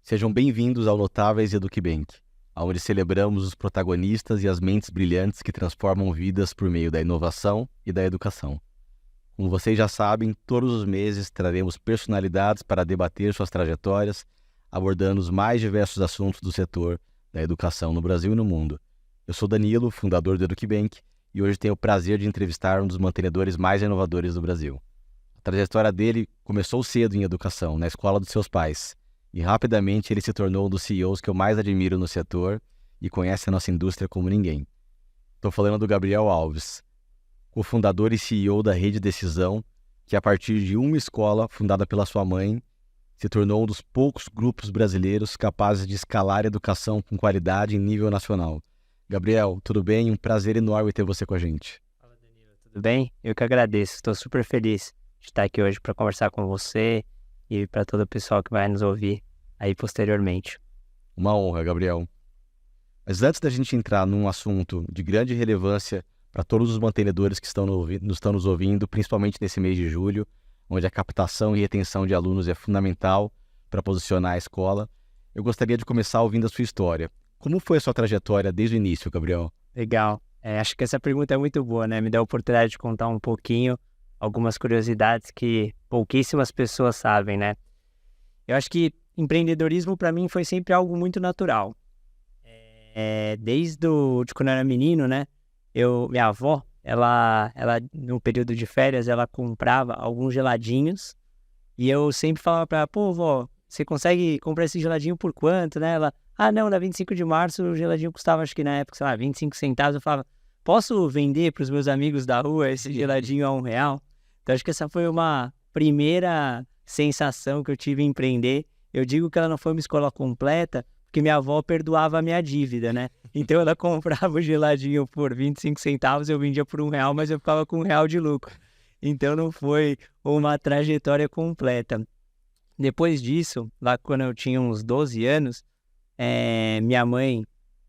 Sejam bem-vindos ao Notáveis EducBank, onde celebramos os protagonistas e as mentes brilhantes que transformam vidas por meio da inovação e da educação. Como vocês já sabem, todos os meses traremos personalidades para debater suas trajetórias, abordando os mais diversos assuntos do setor da educação no Brasil e no mundo. Eu sou Danilo, fundador do EducBank, e hoje tenho o prazer de entrevistar um dos mantenedores mais inovadores do Brasil. A trajetória dele começou cedo em educação, na escola dos seus pais, e rapidamente ele se tornou um dos CEOs que eu mais admiro no setor e conhece a nossa indústria como ninguém. Estou falando do Gabriel Alves, cofundador e CEO da Rede Decisão, que a partir de uma escola fundada pela sua mãe, se tornou um dos poucos grupos brasileiros capazes de escalar a educação com qualidade em nível nacional. Gabriel, tudo bem? Um prazer enorme ter você com a gente. Fala, Danilo, tudo bem? Eu que agradeço, estou super feliz de estar aqui hoje para conversar com você e para todo o pessoal que vai nos ouvir aí posteriormente. Uma honra, Gabriel. Mas antes da gente entrar num assunto de grande relevância para todos os mantenedores que estão nos ouvindo, principalmente nesse mês de julho, onde a captação e retenção de alunos é fundamental para posicionar a escola, eu gostaria de começar ouvindo a sua história. Como foi a sua trajetória desde o início, Gabriel? Legal. Acho que essa pergunta é muito boa, né? Me dá a oportunidade de contar um pouquinho, algumas curiosidades que pouquíssimas pessoas sabem, né? Eu acho que empreendedorismo para mim foi sempre algo muito natural. Desde de quando eu era menino, né? Minha avó, ela no período de férias, ela comprava alguns geladinhos e eu sempre falava para ela, pô, vó, você consegue comprar esse geladinho por quanto, né? Ela, não, na 25 de março o geladinho custava, acho que na época, sei lá, 25 centavos. Eu falava, posso vender para os meus amigos da rua esse geladinho a R$1? Então acho que essa foi uma primeira sensação que eu tive em empreender. Eu digo que ela não foi uma escola completa, porque minha avó perdoava a minha dívida, né? Então ela comprava o geladinho por 25 centavos, eu vendia por R$1, mas eu ficava com R$1 de lucro. Então não foi uma trajetória completa. Depois disso, lá quando eu tinha uns 12 anos, minha mãe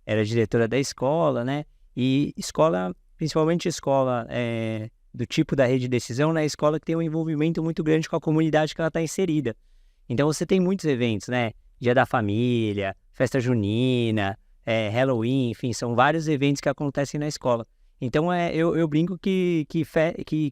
era diretora da escola, né? E escola, principalmente escola do tipo da Rede Decisão, né? Escola que tem um envolvimento muito grande com a comunidade que ela está inserida. Então você tem muitos eventos, né? Dia da Família, Festa Junina, Halloween, enfim, são vários eventos que acontecem na escola. Então eu brinco que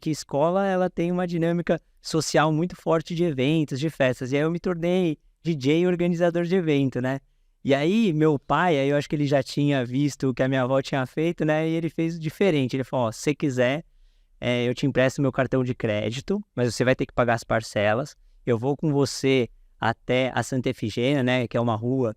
escola ela tem uma dinâmica social muito forte de eventos, de festas. E aí eu me tornei DJ e organizador de evento, né? E aí meu pai, eu acho que ele já tinha visto o que a minha avó tinha feito, né? E ele fez diferente. Ele falou, se você quiser, eu te empresto meu cartão de crédito, mas você vai ter que pagar as parcelas. Eu vou com você até a Santa Efigênia, né? Que é uma rua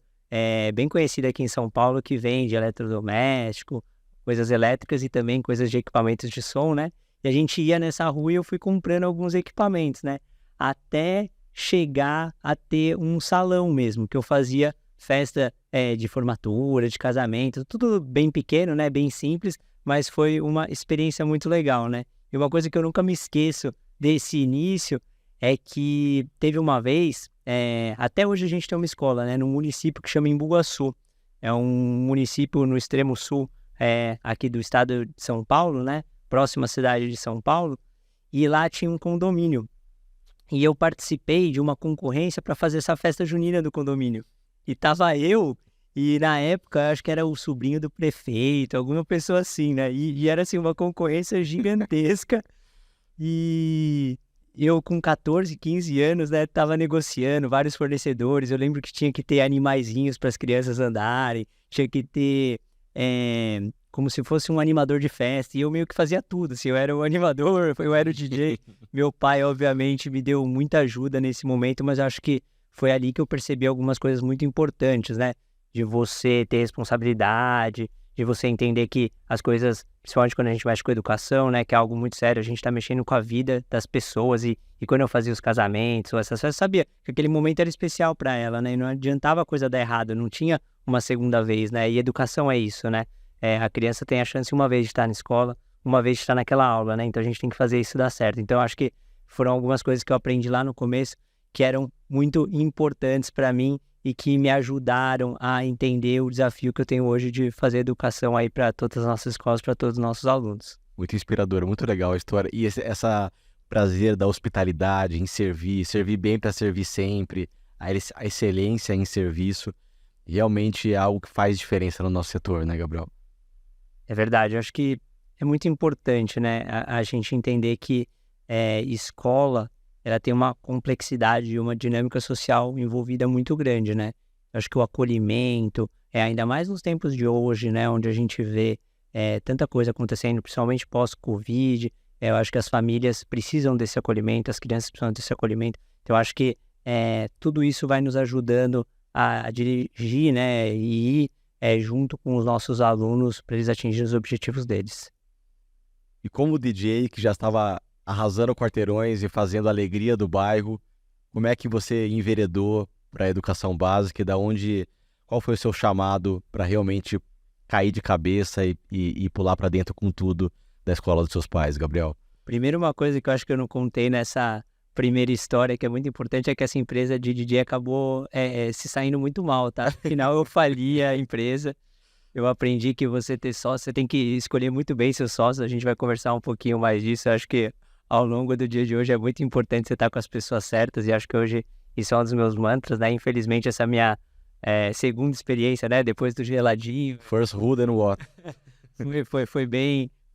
bem conhecida aqui em São Paulo, que vende eletrodoméstico, coisas elétricas e também coisas de equipamentos de som, né? E a gente ia nessa rua e eu fui comprando alguns equipamentos, né? Até chegar a ter um salão mesmo, que eu fazia festa de formatura, de casamento, tudo bem pequeno, né? Bem simples, mas foi uma experiência muito legal, né? E uma coisa que eu nunca me esqueço desse início é que teve uma vez, até hoje a gente tem uma escola, né? Num município que chama Embu-Guaçu. É um município no extremo sul aqui do estado de São Paulo, né? Próxima à cidade de São Paulo. E lá tinha um condomínio. E eu participei de uma concorrência para fazer essa festa junina do condomínio. E tava eu, e na época acho que era o sobrinho do prefeito, alguma pessoa assim, né? E era assim uma concorrência gigantesca. E eu com 14, 15 anos, né, tava negociando vários fornecedores. Eu lembro que tinha que ter animaizinhos para as crianças andarem, tinha que ter como se fosse um animador de festa, e eu meio que fazia tudo, assim, eu era o animador, eu era o DJ. Meu pai, obviamente, me deu muita ajuda nesse momento, mas acho que foi ali que eu percebi algumas coisas muito importantes, né, de você ter responsabilidade, de você entender que as coisas, principalmente quando a gente mexe com educação, né, que é algo muito sério, a gente tá mexendo com a vida das pessoas, e quando eu fazia os casamentos ou essas festas, eu sabia que aquele momento era especial para ela, né, e não adiantava a coisa dar errado, não tinha uma segunda vez, né, e educação é isso, né, a criança tem a chance uma vez de estar na escola, uma vez de estar naquela aula, né, então a gente tem que fazer isso dar certo. Então eu acho que foram algumas coisas que eu aprendi lá no começo que eram muito importantes para mim e que me ajudaram a entender o desafio que eu tenho hoje de fazer educação aí para todas as nossas escolas, para todos os nossos alunos. Muito inspirador, muito legal a história. E essa prazer da hospitalidade, em servir bem para servir sempre, a excelência em serviço realmente é algo que faz diferença no nosso setor, né, Gabriel? É verdade, eu acho que é muito importante, né, a gente entender que escola, ela tem uma complexidade e uma dinâmica social envolvida muito grande, né? Eu acho que o acolhimento, ainda mais nos tempos de hoje, né, onde a gente vê tanta coisa acontecendo, principalmente pós-Covid, eu acho que as famílias precisam desse acolhimento, as crianças precisam desse acolhimento. Então, eu acho que tudo isso vai nos ajudando a dirigir, né, e ir junto com os nossos alunos para eles atingirem os objetivos deles. E como DJ que já estava arrasando quarteirões e fazendo a alegria do bairro, como é que você enveredou para a educação básica e qual foi o seu chamado para realmente cair de cabeça e pular para dentro com tudo da escola dos seus pais, Gabriel? Primeiro, uma coisa que eu acho que eu não contei nessa primeira história, que é muito importante, é que essa empresa de DJ acabou se saindo muito mal, tá? Afinal, eu fali a empresa. Eu aprendi que você ter sócio, você tem que escolher muito bem seus sócios. A gente vai conversar um pouquinho mais disso. Eu acho que ao longo do dia de hoje é muito importante você estar com as pessoas certas. E acho que hoje isso é um dos meus mantras, né? Infelizmente, essa minha segunda experiência, né? Depois do geladinho. First who, then what?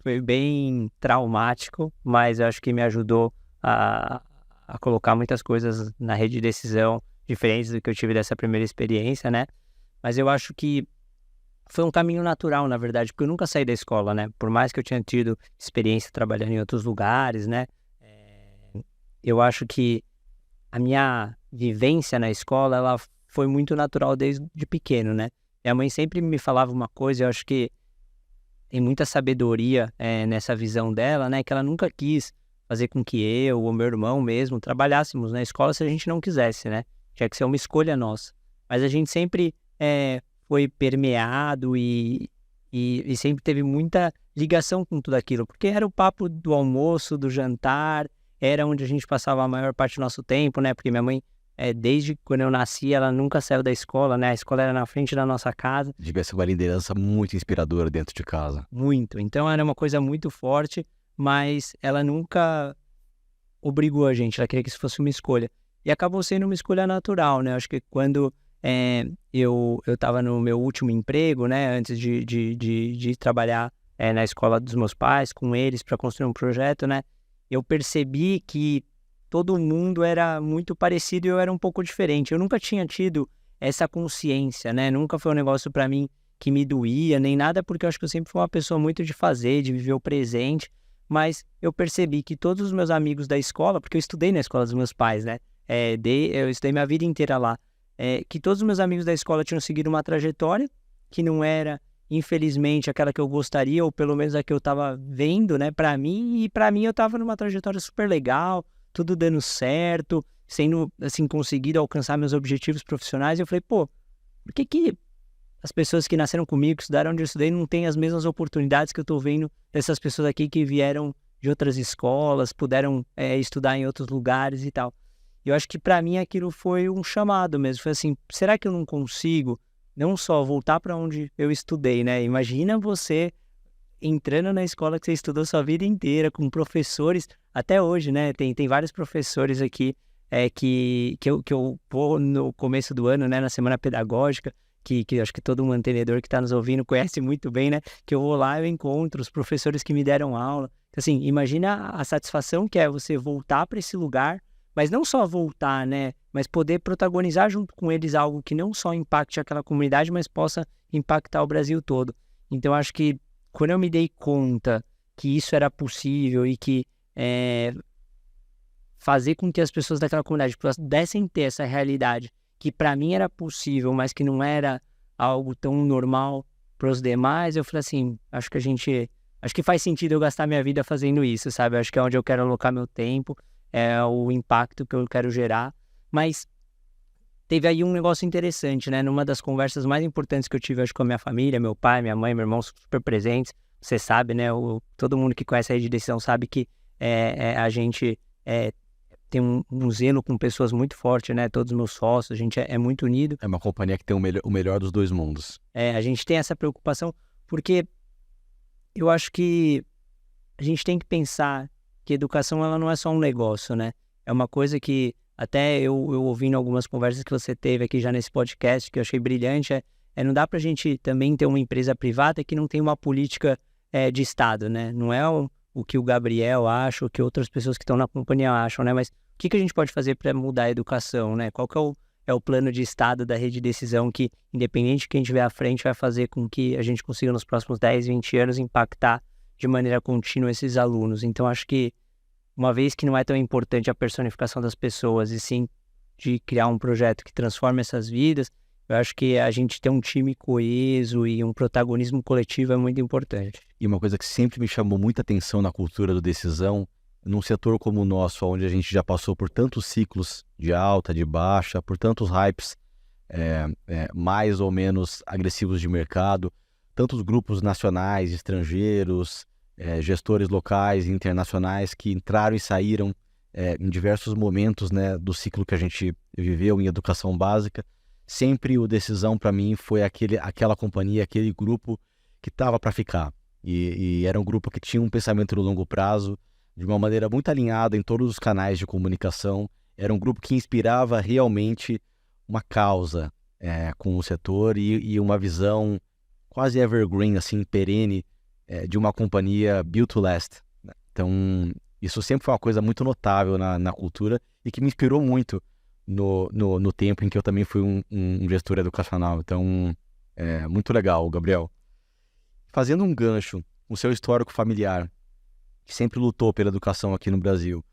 Foi bem traumático, mas eu acho que me ajudou a colocar muitas coisas na rede de decisão diferentes do que eu tive dessa primeira experiência, né? Mas eu acho que foi um caminho natural, na verdade, porque eu nunca saí da escola, né? Por mais que eu tinha tido experiência trabalhando em outros lugares, né? Eu acho que a minha vivência na escola, ela foi muito natural desde pequeno, né? Minha mãe sempre me falava uma coisa, eu acho que tem muita sabedoria nessa visão dela, né? Que ela nunca quis fazer com que eu ou meu irmão mesmo trabalhássemos na escola se a gente não quisesse, né? Tinha que ser uma escolha nossa. Mas a gente sempre foi permeado e sempre teve muita ligação com tudo aquilo, porque era o papo do almoço, do jantar, era onde a gente passava a maior parte do nosso tempo, né? Porque minha mãe, desde quando eu nasci, ela nunca saiu da escola, né? A escola era na frente da nossa casa. Devia ser uma liderança muito inspiradora dentro de casa. Muito. Então era uma coisa muito forte, mas ela nunca obrigou a gente, ela queria que isso fosse uma escolha. E acabou sendo uma escolha natural, né? Acho que quando eu estava no meu último emprego, né? Antes de trabalhar na escola dos meus pais, com eles, para construir um projeto, né? Eu percebi que todo mundo era muito parecido e eu era um pouco diferente. Eu nunca tinha tido essa consciência, né? Nunca foi um negócio para mim que me doía, nem nada, porque eu acho que eu sempre fui uma pessoa muito de fazer, de viver o presente. Mas eu percebi que todos os meus amigos da escola, porque eu estudei na escola dos meus pais, né? Eu estudei minha vida inteira lá. Que todos os meus amigos da escola tinham seguido uma trajetória que não era, infelizmente, aquela que eu gostaria, ou pelo menos a que eu estava vendo, né, para mim. E para mim eu estava numa trajetória super legal, tudo dando certo, sendo, assim, conseguido alcançar meus objetivos profissionais. E eu falei, pô, por que as pessoas que nasceram comigo, que estudaram onde eu estudei, não têm as mesmas oportunidades que eu tô vendo dessas pessoas aqui que vieram de outras escolas, puderam estudar em outros lugares e tal. E eu acho que para mim aquilo foi um chamado mesmo. Foi assim, será que eu não consigo não só voltar para onde eu estudei, né? Imagina você entrando na escola que você estudou sua vida inteira, com professores, até hoje, né? Tem vários professores aqui que eu vou no começo do ano, né? Na semana pedagógica, que eu acho que todo mantenedor que está nos ouvindo conhece muito bem, né? Que eu vou lá, eu encontro os professores que me deram aula. Assim, imagina a satisfação que é você voltar para esse lugar, mas não só voltar, né? Mas poder protagonizar junto com eles algo que não só impacte aquela comunidade, mas possa impactar o Brasil todo. Então, acho que quando eu me dei conta que isso era possível e que fazer com que as pessoas daquela comunidade pudessem ter essa realidade que para mim era possível, mas que não era algo tão normal para os demais, eu falei assim, acho que faz sentido eu gastar minha vida fazendo isso, sabe? Acho que é onde eu quero alocar meu tempo, é o impacto que eu quero gerar. Mas teve aí um negócio interessante, né? Numa das conversas mais importantes que eu tive, acho, com a minha família, meu pai, minha mãe, meu irmão, super presentes. Você sabe, né? Todo mundo que conhece a rede de decisão sabe que a gente tem um zelo com pessoas muito forte, né? Todos os meus sócios, a gente é muito unido. É uma companhia que tem o melhor dos dois mundos. A gente tem essa preocupação porque eu acho que a gente tem que pensar que educação ela não é só um negócio, né? É uma coisa que até eu ouvindo algumas conversas que você teve aqui já nesse podcast, que eu achei brilhante, não dá para a gente também ter uma empresa privada que não tem uma política de Estado, né? Não é o que o Gabriel acha, o que outras pessoas que estão na companhia acham, né? Mas o que a gente pode fazer para mudar a educação, né? Qual que é o plano de Estado da rede de decisão que, independente de quem estiver à frente, vai fazer com que a gente consiga nos próximos 10, 20 anos impactar de maneira contínua esses alunos. Então, acho que uma vez que não é tão importante a personificação das pessoas e sim de criar um projeto que transforme essas vidas, eu acho que a gente ter um time coeso e um protagonismo coletivo é muito importante. E uma coisa que sempre me chamou muita atenção na cultura do decisão, num setor como o nosso, onde a gente já passou por tantos ciclos de alta, de baixa, por tantos hypes mais ou menos agressivos de mercado, tantos grupos nacionais, estrangeiros, gestores locais e internacionais que entraram e saíram em diversos momentos, né, do ciclo que a gente viveu em educação básica. Sempre o Decisão, para mim, foi aquela companhia, aquele grupo que estava para ficar. E era um grupo que tinha um pensamento no longo prazo, de uma maneira muito alinhada em todos os canais de comunicação. Era um grupo que inspirava realmente uma causa com o setor e uma visão quase evergreen, assim, perene, de uma companhia built to last. Então, isso sempre foi uma coisa muito notável na cultura e que me inspirou muito no tempo em que eu também fui um gestor educacional. Então, muito legal, Gabriel. Fazendo um gancho, o seu histórico familiar, que sempre lutou pela educação aqui no Brasil,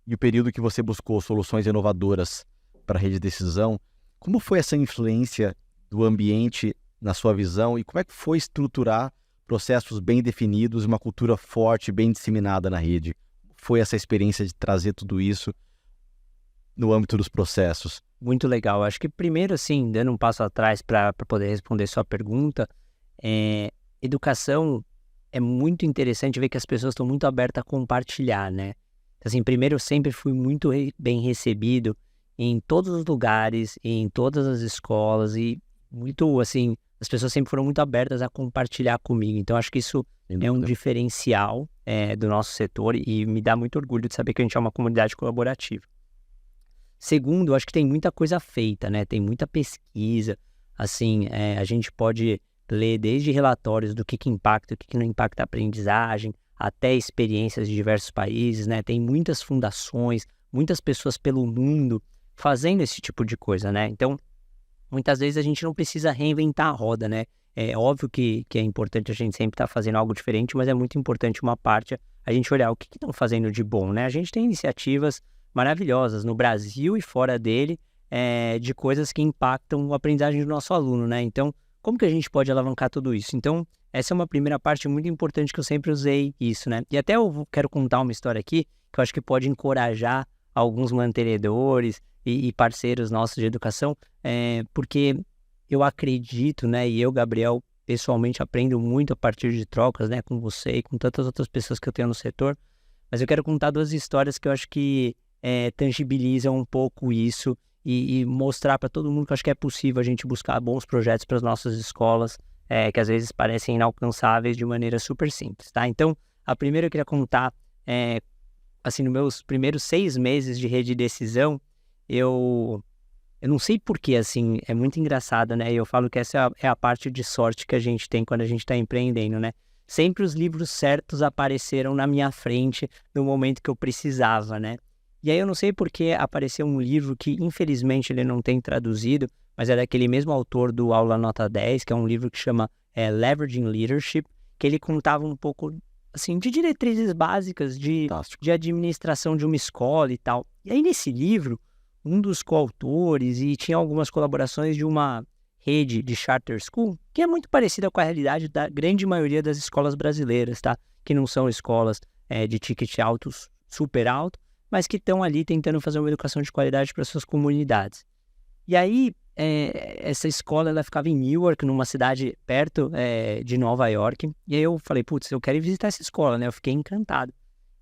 e o período que você buscou soluções inovadoras para a rede de decisão, como foi essa influência do ambiente na sua visão e como é que foi estruturar processos bem definidos e uma cultura forte, bem disseminada na rede? Foi essa experiência de trazer tudo isso no âmbito dos processos? Muito legal. Acho que primeiro, assim, dando um passo atrás para poder responder sua pergunta, educação é muito interessante ver que as pessoas estão muito abertas a compartilhar, né? Assim, primeiro, eu sempre fui muito bem recebido em todos os lugares, em todas as escolas e muito, assim, as pessoas sempre foram muito abertas a compartilhar comigo. Então, acho que isso é um diferencial do nosso setor e me dá muito orgulho de saber que a gente é uma comunidade colaborativa. Segundo, acho que tem muita coisa feita, né? Tem muita pesquisa, assim, a gente pode ler desde relatórios do que impacta, o que não impacta a aprendizagem, até experiências de diversos países, né? Tem muitas fundações, muitas pessoas pelo mundo fazendo esse tipo de coisa, né? Então, muitas vezes a gente não precisa reinventar a roda, né? É óbvio que é importante a gente sempre estar fazendo algo diferente, mas é muito importante uma parte a gente olhar o que estão fazendo de bom, né? A gente tem iniciativas maravilhosas no Brasil e fora dele, de coisas que impactam a aprendizagem do nosso aluno, né? Então, como que a gente pode alavancar tudo isso? Então, essa é uma primeira parte muito importante que eu sempre usei isso, né? E até eu quero contar uma história aqui que eu acho que pode encorajar alguns mantenedores e parceiros nossos de educação, porque eu acredito, né? E eu, Gabriel, pessoalmente aprendo muito a partir de trocas, né? Com você e com tantas outras pessoas que eu tenho no setor. Mas eu quero contar duas histórias que eu acho que tangibilizam um pouco isso e mostrar para todo mundo que eu acho que é possível a gente buscar bons projetos para as nossas escolas, que às vezes parecem inalcançáveis de maneira super simples, tá? Então, a primeira eu queria contar, assim, nos meus primeiros 6 meses de rede de decisão, eu não sei porquê, assim, é muito engraçado, né? Eu falo que essa é a parte de sorte que a gente tem quando a gente está empreendendo, né? Sempre os livros certos apareceram na minha frente no momento que eu precisava, né? E aí eu não sei por que apareceu um livro que, infelizmente, ele não tem traduzido, mas é daquele mesmo autor do Aula Nota 10, que é um livro que chama Leveraging Leadership, que ele contava um pouco, assim, de diretrizes básicas de administração de uma escola e tal. E aí, nesse livro, um dos coautores, e tinha algumas colaborações de uma rede de charter school, que é muito parecida com a realidade da grande maioria das escolas brasileiras, tá? Que não são escolas de ticket alto, super alto, mas que estão ali tentando fazer uma educação de qualidade para suas comunidades. E aí, essa escola, ela ficava em Newark, numa cidade perto de Nova York, e aí eu falei, putz, eu quero ir visitar essa escola, né? Eu fiquei encantado.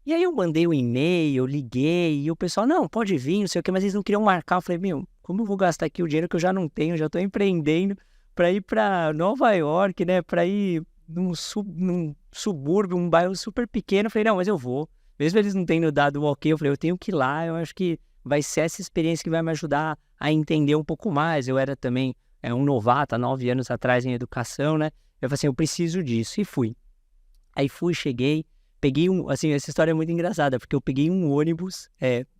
E aí eu mandei um e-mail, eu liguei, e o pessoal, não, pode vir, não sei o quê, mas eles não queriam marcar. Eu falei, meu, como eu vou gastar aqui o dinheiro que eu já não tenho, já estou empreendendo para ir para Nova York, né? Para ir num subúrbio, um bairro super pequeno. Eu falei, não, mas eu vou. Mesmo eles não tendo dado o ok, eu falei, eu tenho que ir lá, eu acho que vai ser essa experiência que vai me ajudar a entender um pouco mais. Eu era também um novato há 9 anos atrás em educação, né? Eu falei assim, eu preciso disso, e fui. Aí fui, cheguei, peguei assim, essa história é muito engraçada, porque eu peguei um ônibus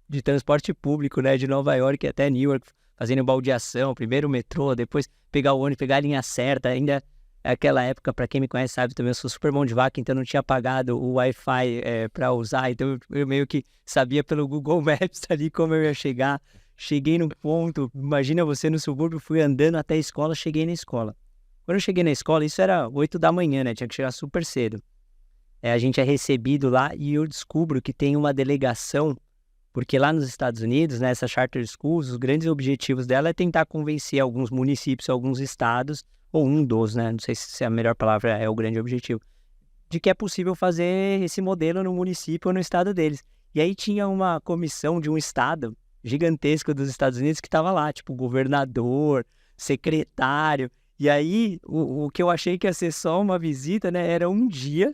de transporte público, né, de Nova York até Newark, fazendo baldeação, primeiro o metrô, depois pegar o ônibus, pegar a linha certa, ainda aquela época, para quem me conhece sabe também, eu sou super mão de vaca, então não tinha pagado o Wi-Fi para usar, então eu meio que sabia pelo Google Maps ali como eu ia chegar. Cheguei no ponto, imagina você no subúrbio, fui andando até a escola, cheguei na escola. Quando eu cheguei na escola, isso era 8 da manhã, né, tinha que chegar super cedo. A gente é recebido lá e eu descubro que tem uma delegação, porque lá nos Estados Unidos, né, essa Charter Schools, os grandes objetivos dela é tentar convencer alguns municípios, alguns estados, ou um dos, né, não sei se a melhor palavra é o grande objetivo, de que é possível fazer esse modelo no município ou no estado deles. E aí tinha uma comissão de um estado gigantesco dos Estados Unidos que estava lá, tipo governador, secretário. E aí o que eu achei que ia ser só uma visita, né, era um dia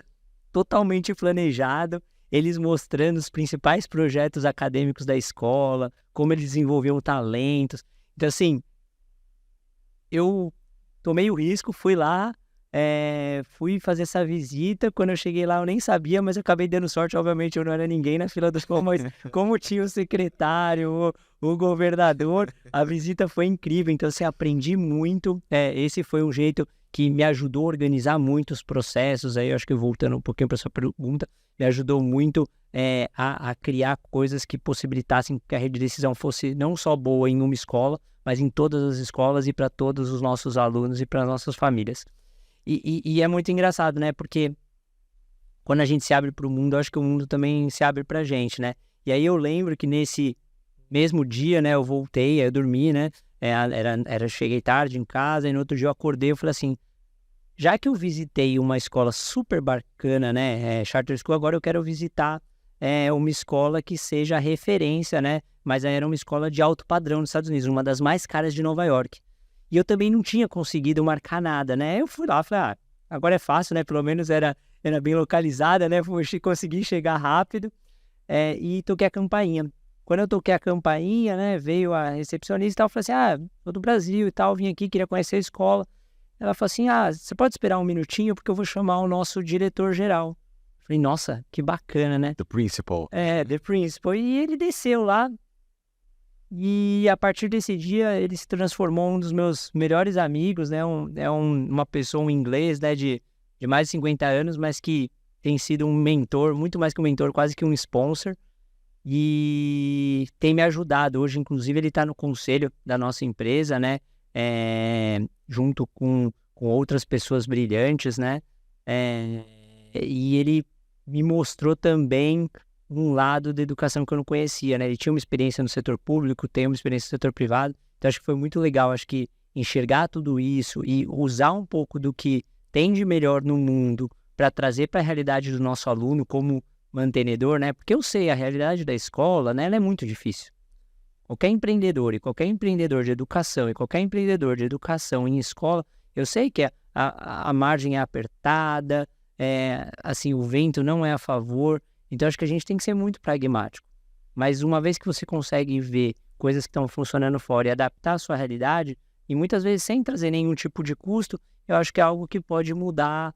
totalmente planejado, eles mostrando os principais projetos acadêmicos da escola, como eles desenvolviam talentos. Então, assim, eu tomei o risco, fui lá, fui fazer essa visita. Quando eu cheguei lá, eu nem sabia, mas eu acabei dando sorte. Obviamente, eu não era ninguém na fila dos pão, mas como tinha o secretário, o governador, a visita foi incrível. Então, assim, aprendi muito. Esse foi um jeito que me ajudou a organizar muito os processos. Aí, eu acho que voltando um pouquinho para sua pergunta, me ajudou muito a criar coisas que possibilitassem que a rede de decisão fosse não só boa em uma escola, mas em todas as escolas e para todos os nossos alunos e para as nossas famílias. E é muito engraçado, né? Porque quando a gente se abre para o mundo, eu acho que o mundo também se abre para a gente, né? E aí eu lembro que nesse mesmo dia, né? Eu voltei, eu dormi, né? Cheguei tarde em casa e no outro dia eu acordei e falei assim, já que eu visitei uma escola super bacana, né? Charter School, agora eu quero visitar uma escola que seja referência, né? Mas aí era uma escola de alto padrão nos Estados Unidos, uma das mais caras de Nova York. E eu também não tinha conseguido marcar nada, né? Eu fui lá, falei, agora é fácil, né? Pelo menos era bem localizada, né? Consegui chegar rápido e toquei a campainha. Quando eu toquei a campainha, né? Veio a recepcionista e tal, falei assim, sou do Brasil e tal, vim aqui, queria conhecer a escola. Ela falou assim, você pode esperar um minutinho porque eu vou chamar o nosso diretor-geral. Falei, nossa, que bacana, né? The principal. The principal. E ele desceu lá. E a partir desse dia, ele se transformou em um dos meus melhores amigos, né? Uma pessoa, um inglês, né? De mais de 50 anos, mas que tem sido um mentor, muito mais que um mentor, quase que um sponsor. E tem me ajudado. Hoje, inclusive, ele está no conselho da nossa empresa, né? Junto com outras pessoas brilhantes, né? E ele me mostrou também um lado da educação que eu não conhecia, né? Ele tinha uma experiência no setor público, tem uma experiência no setor privado, então acho que foi muito legal, acho que enxergar tudo isso e usar um pouco do que tem de melhor no mundo para trazer para a realidade do nosso aluno como mantenedor, né? Porque eu sei, a realidade da escola, né? Ela é muito difícil. Qualquer empreendedor e qualquer empreendedor de educação e qualquer empreendedor de educação em escola, eu sei que a margem é apertada, assim, o vento não é a favor. Então, acho que a gente tem que ser muito pragmático. Mas uma vez que você consegue ver coisas que estão funcionando fora e adaptar a sua realidade, e muitas vezes sem trazer nenhum tipo de custo, eu acho que é algo que pode mudar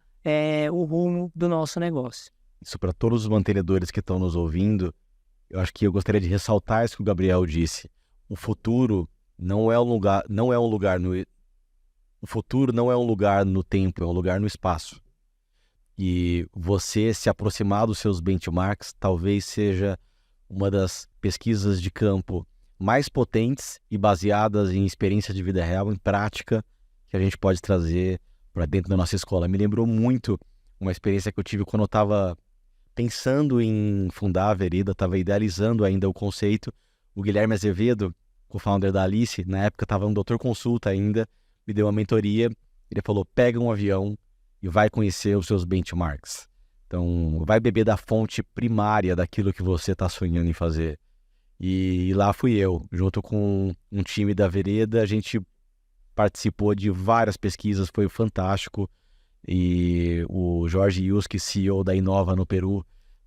o rumo do nosso negócio. Isso para todos os mantenedores que estão nos ouvindo, eu acho que eu gostaria de ressaltar isso que o Gabriel disse. O futuro não é um lugar, o futuro não é um lugar no tempo, é um lugar no espaço. E você se aproximar dos seus benchmarks talvez seja uma das pesquisas de campo mais potentes e baseadas em experiência de vida real, em prática, que a gente pode trazer para dentro da nossa escola. Me lembrou muito uma experiência que eu tive quando eu estava pensando em fundar a Vereda, estava idealizando ainda o conceito. O Guilherme Azevedo, co-founder da Alice, na época estava um doutor consulta ainda, me deu uma mentoria. Ele falou, pega um avião e vai conhecer os seus benchmarks. Então, vai beber da fonte primária daquilo que você está sonhando em fazer. E lá fui eu, junto com um time da Vereda, a gente participou de várias pesquisas, foi fantástico. E o Jorge Yuski, CEO da Inova no Peru,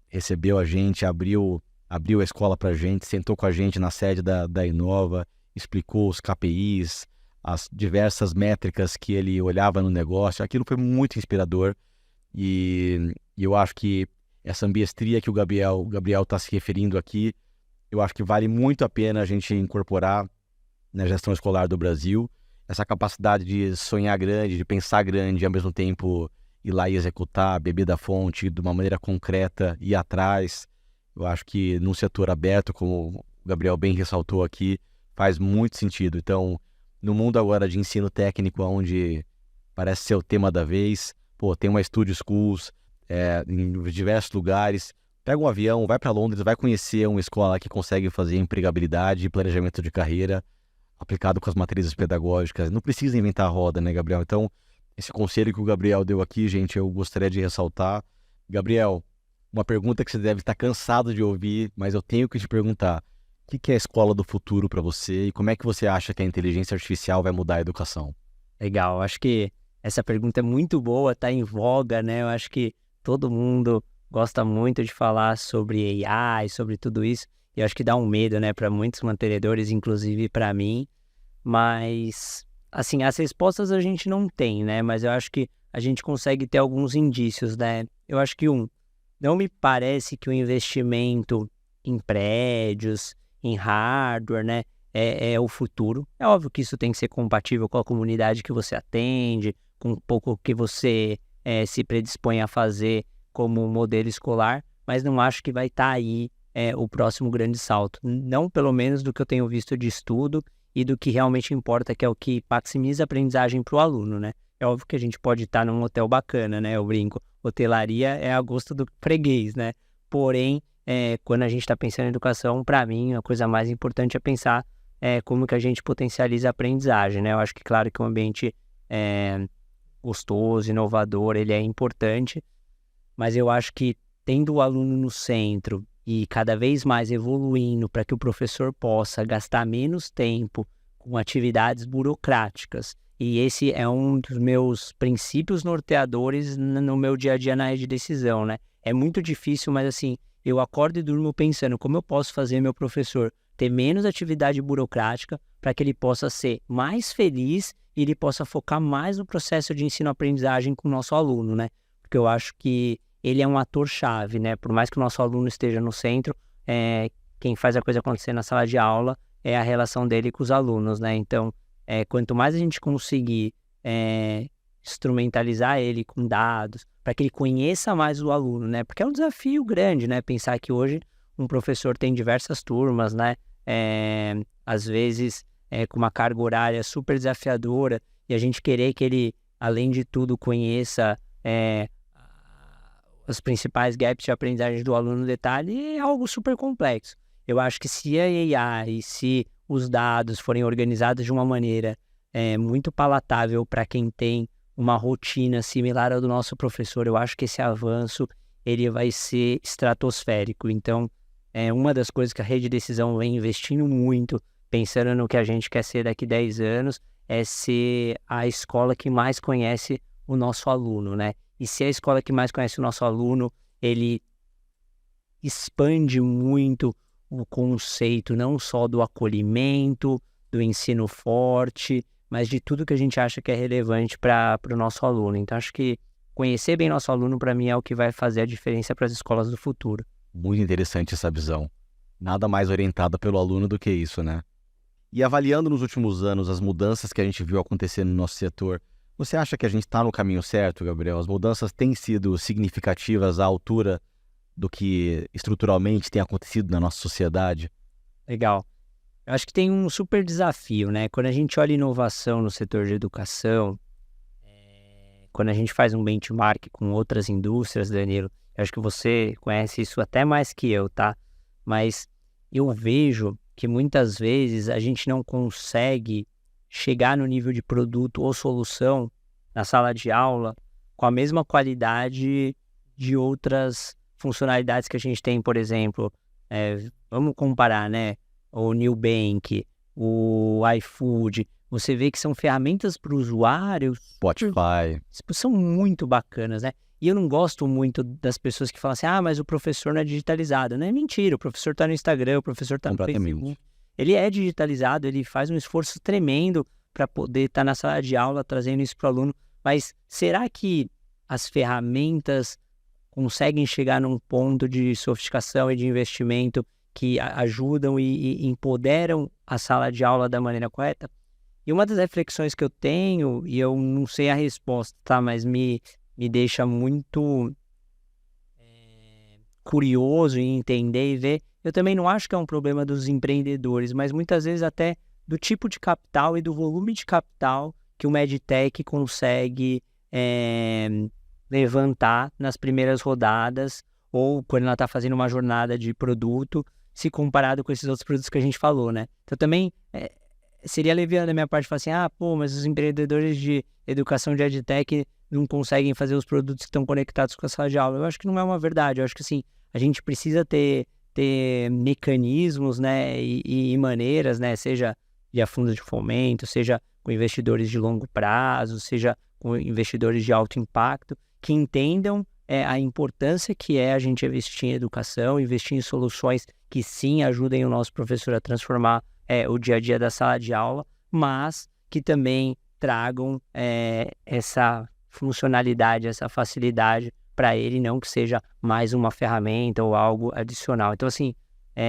recebeu a gente, abriu abriu a escola para a gente, sentou com a gente na sede da Inova, explicou os KPIs, as diversas métricas que ele olhava no negócio. Aquilo foi muito inspirador e eu acho que essa ambiestria que o Gabriel está se referindo aqui, eu acho que vale muito a pena a gente incorporar na gestão escolar do Brasil, essa capacidade de sonhar grande, de pensar grande e ao mesmo tempo ir lá e executar, beber da fonte de uma maneira concreta, ir atrás. Eu acho que num setor aberto, como o Gabriel bem ressaltou aqui, faz muito sentido. Então, no mundo agora de ensino técnico, onde parece ser o tema da vez, tem uma Studio Schools em diversos lugares, pega um avião, vai para Londres, vai conhecer uma escola que consegue fazer empregabilidade e planejamento de carreira aplicado com as matrizes pedagógicas. Não precisa inventar a roda, né, Gabriel? Então, esse conselho que o Gabriel deu aqui, gente, eu gostaria de ressaltar. Gabriel, uma pergunta que você deve estar cansado de ouvir, mas eu tenho que te perguntar. O que é a escola do futuro para você e como é que você acha que a inteligência artificial vai mudar a educação? Legal, acho que essa pergunta é muito boa, tá em voga, né? Eu acho que todo mundo gosta muito de falar sobre AI, sobre tudo isso, e eu acho que dá um medo, né, para muitos mantenedores, inclusive para mim, mas, assim, as respostas a gente não tem, né, mas eu acho que a gente consegue ter alguns indícios, né? Eu acho que não me parece que o investimento em prédios, em hardware, né, é o futuro. É óbvio que isso tem que ser compatível com a comunidade que você atende, com um pouco que você se predispõe a fazer como modelo escolar, mas não acho que vai estar aí o próximo grande salto. Não pelo menos do que eu tenho visto de estudo e do que realmente importa, que é o que maximiza a aprendizagem para o aluno, né? É óbvio que a gente pode estar num hotel bacana, né? Eu brinco, hotelaria é a gosto do freguês, né? Porém, quando a gente está pensando em educação, para mim, a coisa mais importante é pensar como que a gente potencializa a aprendizagem, né? Eu acho que, claro, que um ambiente gostoso, inovador, ele é importante, mas eu acho que tendo o aluno no centro e cada vez mais evoluindo para que o professor possa gastar menos tempo com atividades burocráticas, e esse é um dos meus princípios norteadores no meu dia a dia na área de decisão, né? É muito difícil, mas assim, eu acordo e durmo pensando como eu posso fazer meu professor ter menos atividade burocrática para que ele possa ser mais feliz e ele possa focar mais no processo de ensino-aprendizagem com o nosso aluno, né? Porque eu acho que ele é um ator-chave, né? Por mais que o nosso aluno esteja no centro, quem faz a coisa acontecer na sala de aula é a relação dele com os alunos, né? Então, quanto mais a gente conseguir instrumentalizar ele com dados, para que ele conheça mais o aluno, né? Porque é um desafio grande, né? Pensar que hoje um professor tem diversas turmas, né? Às vezes com uma carga horária super desafiadora, e a gente querer que ele, além de tudo, conheça os principais gaps de aprendizagem do aluno no detalhe, é algo super complexo. Eu acho que se a AI, se os dados forem organizados de uma maneira muito palatável para quem tem uma rotina similar ao do nosso professor, eu acho que esse avanço ele vai ser estratosférico. Então, uma das coisas que a Rede Decisão vem investindo muito, pensando no que a gente quer ser daqui 10 anos, é ser a escola que mais conhece o nosso aluno, né? E se a escola que mais conhece o nosso aluno, ele expande muito o conceito não só do acolhimento, do ensino forte, mas de tudo que a gente acha que é relevante para o nosso aluno. Então, acho que conhecer bem nosso aluno, para mim, é o que vai fazer a diferença para as escolas do futuro. Muito interessante essa visão. Nada mais orientada pelo aluno do que isso, né? E avaliando nos últimos anos as mudanças que a gente viu acontecer no nosso setor, você acha que a gente está no caminho certo, Gabriel? As mudanças têm sido significativas à altura do que estruturalmente tem acontecido na nossa sociedade? Legal. Eu acho que tem um super desafio, né? Quando a gente olha inovação no setor de educação, quando a gente faz um benchmark com outras indústrias, Danilo, eu acho que você conhece isso até mais que eu, tá? Mas eu vejo que muitas vezes a gente não consegue chegar no nível de produto ou solução na sala de aula com a mesma qualidade de outras funcionalidades que a gente tem, por exemplo, vamos comparar, né? O Nubank, o iFood, você vê que são ferramentas para o usuário, Spotify. são muito bacanas, né? E eu não gosto muito das pessoas que falam assim, mas o professor não é digitalizado. Não é mentira, o professor está no Instagram, o professor está no Facebook. Ele é digitalizado, ele faz um esforço tremendo para poder estar na sala de aula trazendo isso para o aluno. Mas será que as ferramentas conseguem chegar num ponto de sofisticação e de investimento que ajudam e empoderam a sala de aula da maneira correta? E uma das reflexões que eu tenho, e eu não sei a resposta, tá? Mas me deixa muito curioso em entender e ver. Eu também não acho que é um problema dos empreendedores, mas muitas vezes até do tipo de capital e do volume de capital que o MedTech consegue levantar nas primeiras rodadas ou quando ela está fazendo uma jornada de produto, se comparado com esses outros produtos que a gente falou, né? Então também seria leviano da minha parte falar assim, mas os empreendedores de educação de EdTech não conseguem fazer os produtos que estão conectados com a sala de aula. Eu acho que não é uma verdade. Eu acho que assim, a gente precisa ter mecanismos, né, e maneiras, né, seja via fundos de fomento, seja com investidores de longo prazo, seja com investidores de alto impacto, que entendam a importância que é a gente investir em educação, investir em soluções que sim ajudem o nosso professor a transformar o dia a dia da sala de aula, mas que também tragam essa funcionalidade, essa facilidade para ele, não que seja mais uma ferramenta ou algo adicional. Então, assim,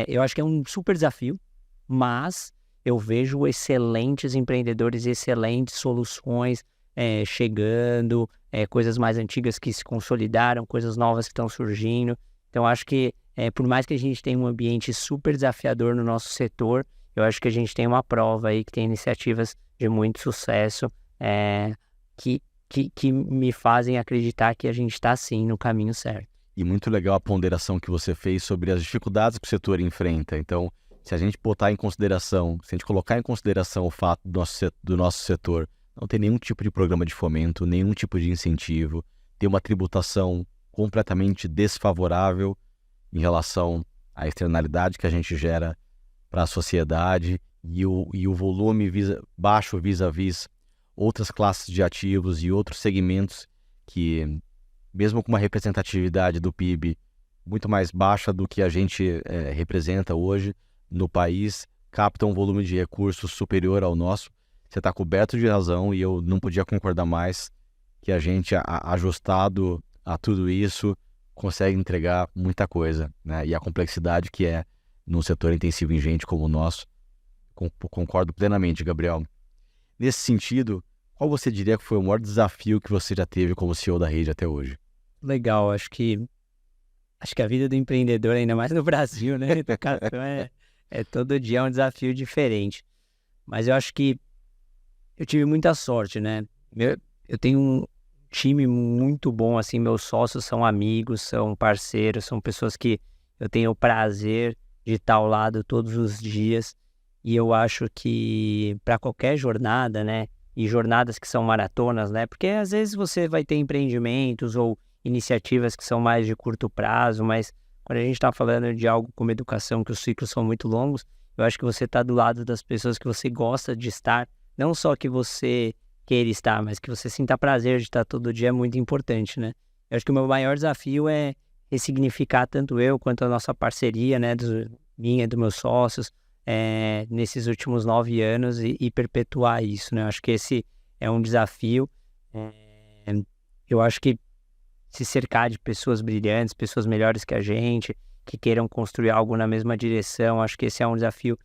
eu acho que é um super desafio, mas eu vejo excelentes empreendedores, excelentes soluções chegando, coisas mais antigas que se consolidaram, coisas novas que estão surgindo. Então, acho que por mais que a gente tenha um ambiente super desafiador no nosso setor, eu acho que a gente tem uma prova aí que tem iniciativas de muito sucesso que me fazem acreditar que a gente está, sim, no caminho certo. E muito legal a ponderação que você fez sobre as dificuldades que o setor enfrenta. Então, se a gente botar em consideração, se a gente colocar em consideração o fato do nosso setor não ter nenhum tipo de programa de fomento, nenhum tipo de incentivo, ter uma tributação completamente desfavorável em relação à externalidade que a gente gera para a sociedade e o volume baixo vis-à-vis outras classes de ativos e outros segmentos que, mesmo com uma representatividade do PIB muito mais baixa do que a gente representa hoje no país, captam um volume de recursos superior ao nosso. Você está coberto de razão e eu não podia concordar mais que a gente, ajustado a tudo isso, consegue entregar muita coisa, né? E a complexidade que é num setor intensivo em gente como o nosso. Concordo plenamente, Gabriel. Nesse sentido, qual você diria que foi o maior desafio que você já teve como CEO da rede até hoje? Legal, acho que a vida do empreendedor, ainda mais no Brasil, né? Educação todo dia um desafio diferente. Mas eu acho que eu tive muita sorte, né? Eu tenho um time muito bom, assim, meus sócios são amigos, são parceiros, são pessoas que eu tenho o prazer de estar ao lado todos os dias. E eu acho que para qualquer jornada, né? E jornadas que são maratonas, né? Porque às vezes você vai ter empreendimentos ou iniciativas que são mais de curto prazo, mas quando a gente está falando de algo como educação, que os ciclos são muito longos, eu acho que você está do lado das pessoas que você gosta de estar, não só que você queira estar, mas que você sinta prazer de estar todo dia é muito importante, né? Eu acho que o meu maior desafio é ressignificar tanto eu quanto a nossa parceria, né? Minha e dos meus sócios, nesses últimos 9 anos e perpetuar isso, né? Eu acho que esse é um desafio. Eu acho que se cercar de pessoas brilhantes, pessoas melhores que a gente, que queiram construir algo na mesma direção, acho que esse é um desafio que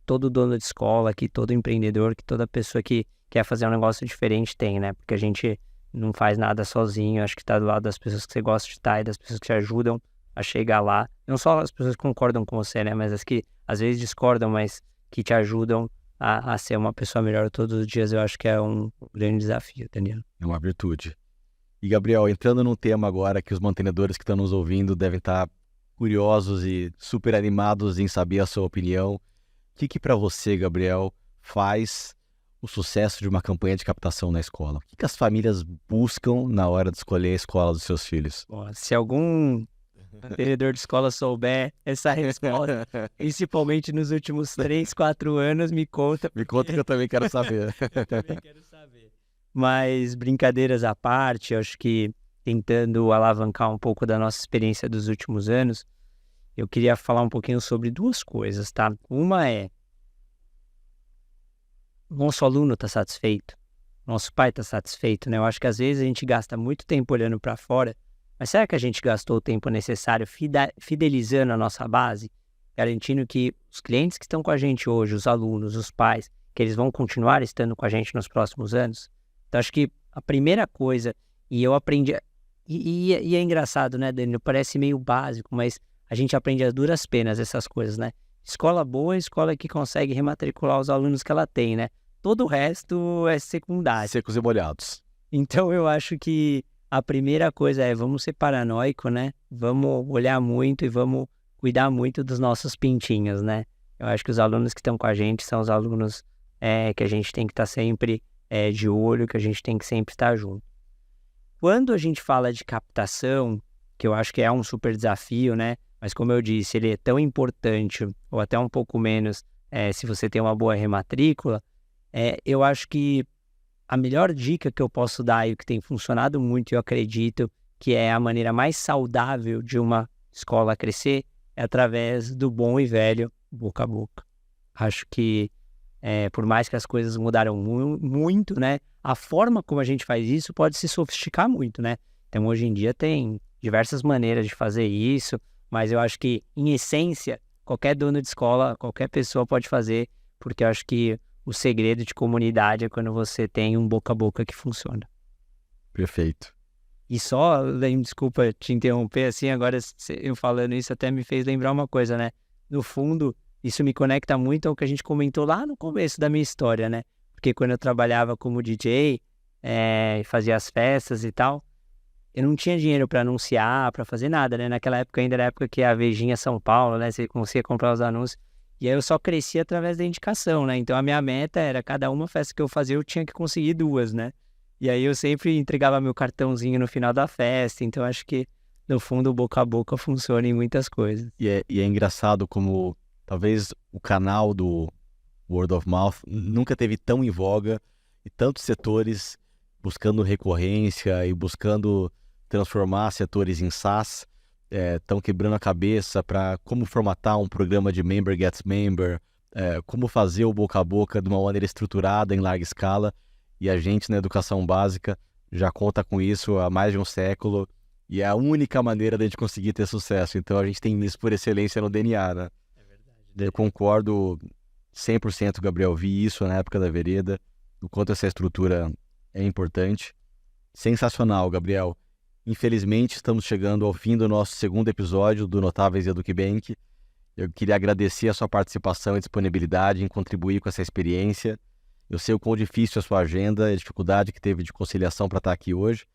todo dono de escola, que todo empreendedor, que toda pessoa que quer fazer um negócio diferente tem, né? Porque a gente não faz nada sozinho, acho que tá do lado das pessoas que você gosta de estar e das pessoas que te ajudam a chegar lá. Não só as pessoas que concordam com você, né? Mas as que às vezes discordam, mas que te ajudam a ser uma pessoa melhor todos os dias, eu acho que é um grande desafio, Daniel. É uma virtude. E, Gabriel, entrando num tema agora que os mantenedores que estão nos ouvindo devem estar curiosos e super animados em saber a sua opinião. O que para você, Gabriel, faz o sucesso de uma campanha de captação na escola? O que as famílias buscam na hora de escolher a escola dos seus filhos? Bom, se algum mantenedor de escola souber essa resposta, principalmente nos últimos 3, 4 anos, me conta. Me conta que eu também quero saber. Eu também quero saber. Mas, brincadeiras à parte, eu acho que tentando alavancar um pouco da nossa experiência dos últimos anos, eu queria falar um pouquinho sobre duas coisas, tá? Uma é, nosso aluno está satisfeito, nosso pai está satisfeito, né? Eu acho que às vezes a gente gasta muito tempo olhando para fora, mas será que a gente gastou o tempo necessário fidelizando a nossa base, garantindo que os clientes que estão com a gente hoje, os alunos, os pais, que eles vão continuar estando com a gente nos próximos anos? Então, acho que a primeira coisa, e eu aprendi, e é engraçado, né, Danilo? Parece meio básico, mas a gente aprende a duras penas essas coisas, né? Escola boa é escola que consegue rematricular os alunos que ela tem, né? Todo o resto é secundário. Secos e molhados. Então, eu acho que a primeira coisa é, vamos ser paranoico, né? Vamos olhar muito e vamos cuidar muito dos nossos pintinhos, né? Eu acho que os alunos que estão com a gente são os alunos que a gente tem que estar sempre de olho, que a gente tem que sempre estar junto. Quando a gente fala de captação, que eu acho que é um super desafio, né? Mas como eu disse, ele é tão importante, ou até um pouco menos, se você tem uma boa rematrícula, eu acho que a melhor dica que eu posso dar e o que tem funcionado muito, eu acredito que é a maneira mais saudável de uma escola crescer, é através do bom e velho boca a boca. Acho que, por mais que as coisas mudaram muito, né? A forma como a gente faz isso pode se sofisticar muito, né? Então, hoje em dia tem diversas maneiras de fazer isso, mas eu acho que, em essência, qualquer dono de escola, qualquer pessoa pode fazer, porque eu acho que o segredo de comunidade é quando você tem um boca a boca que funciona. Perfeito. E só, desculpa te interromper, assim, agora eu falando isso até me fez lembrar uma coisa, né? No fundo, isso me conecta muito ao que a gente comentou lá no começo da minha história, né? Porque quando eu trabalhava como DJ, fazia as festas e tal, eu não tinha dinheiro para anunciar, para fazer nada, né? Naquela época ainda era a época que a Vejinha São Paulo, né? Você conseguia comprar os anúncios. E aí eu só crescia através da indicação, né? Então a minha meta era, cada uma festa que eu fazia, eu tinha que conseguir 2, né? E aí eu sempre entregava meu cartãozinho no final da festa. Então acho que, no fundo, o boca a boca funciona em muitas coisas. E é engraçado como talvez o canal do Word of Mouth nunca teve tão em voga e tantos setores buscando recorrência e buscando transformar setores em SaaS, estão quebrando a cabeça para como formatar um programa de Member Gets Member, como fazer o boca a boca de uma maneira estruturada em larga escala, e a gente na educação básica já conta com isso há mais de um século e é a única maneira de a gente conseguir ter sucesso. Então a gente tem isso por excelência no DNA, né? É verdade. Eu concordo 100%, Gabriel, vi isso na época da Vereda, o quanto essa estrutura é importante. Sensacional, Gabriel. Infelizmente, estamos chegando ao fim do nosso segundo episódio do Notáveis EducBank. Eu queria agradecer a sua participação e disponibilidade em contribuir com essa experiência. Eu sei o quão difícil é a sua agenda, a dificuldade que teve de conciliação para estar aqui hoje.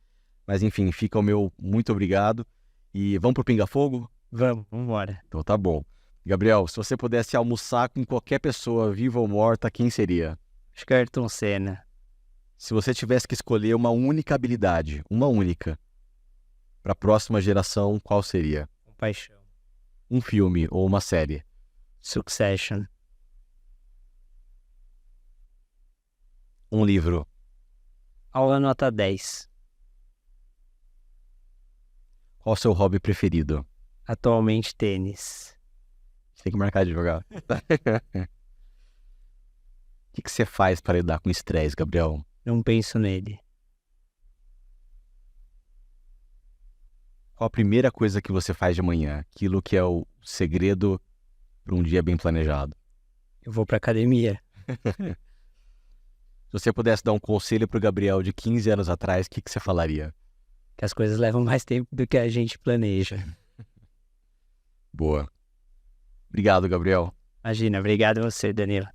Mas, enfim, fica o meu muito obrigado. E vamos pro Pinga Fogo? Vamos embora. Então tá bom. Gabriel, se você pudesse almoçar com qualquer pessoa, viva ou morta, quem seria? Acho que é Ayrton Senna. Se você tivesse que escolher uma única habilidade, uma única, para a próxima geração, qual seria? Paixão. Um filme ou uma série? Succession. Um livro? Aula nota 10. Qual o seu hobby preferido? Atualmente, tênis. Você tem que marcar de jogar. O que você faz para lidar com estresse, Gabriel? Não penso nele. Qual a primeira coisa que você faz de manhã? Aquilo que é o segredo para um dia bem planejado. Eu vou pra academia. Se você pudesse dar um conselho para o Gabriel de 15 anos atrás, o que você falaria? Que as coisas levam mais tempo do que a gente planeja. Boa. Obrigado, Gabriel. Imagina, obrigado a você, Danilo.